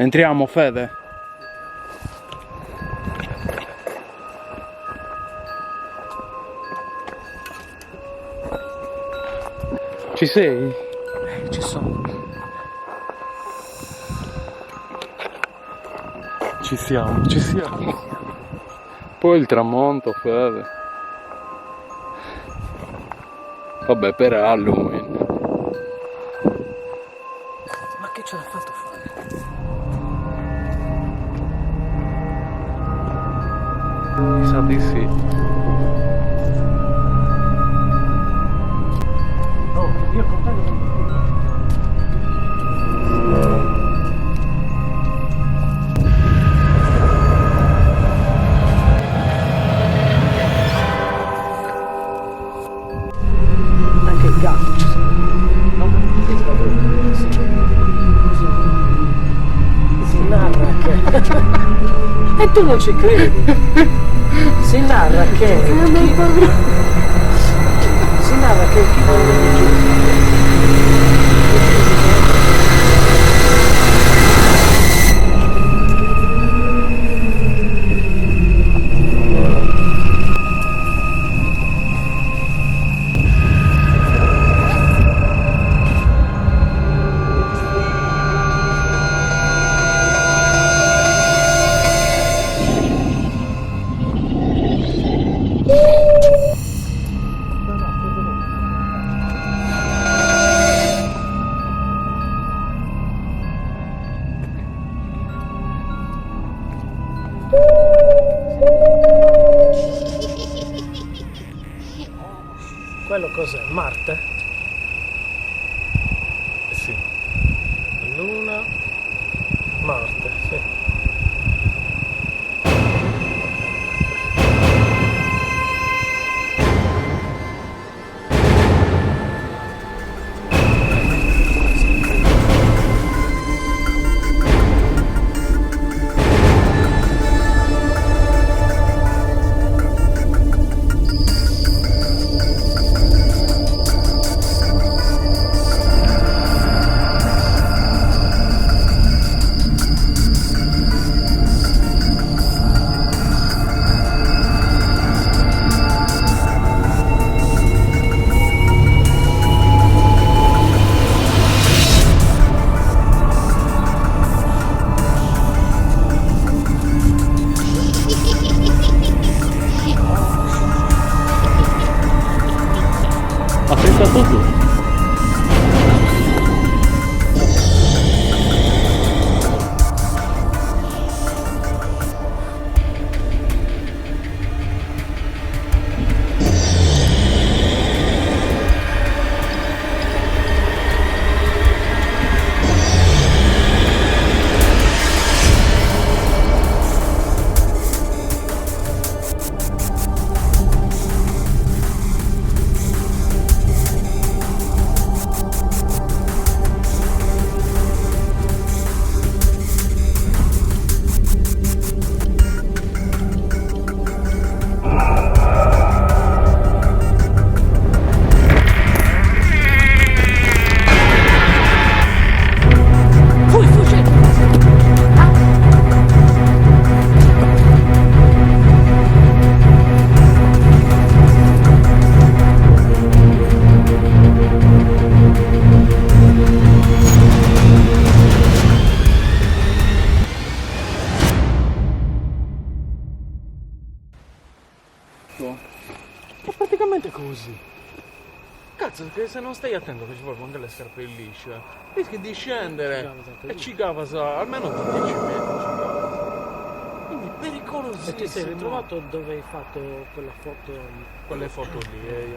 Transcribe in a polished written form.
Entriamo, Fede. Ci sei? Ci sono. Ci siamo, ci siamo. Poi il tramonto, Fede. Vabbè, per Halloween. Ma che ce l'ha fatto fare? Mi sa di sì. Oh, io contento con anche il gatto ci sono. No? Si narra che e tu non ci credi. Si narra che chi vuole quello cos'è? Marte? Sì. Luna, Marte, sì. Ha pensato tu? È praticamente così. Cazzo, che se non stai attento che ci vuole con delle scarpe lisce, rischi di scendere e ci cavas almeno di 10 metri. Quindi pericolosissimo. E ti sei ritrovato dove hai fatto quella foto? Quelle foto lì,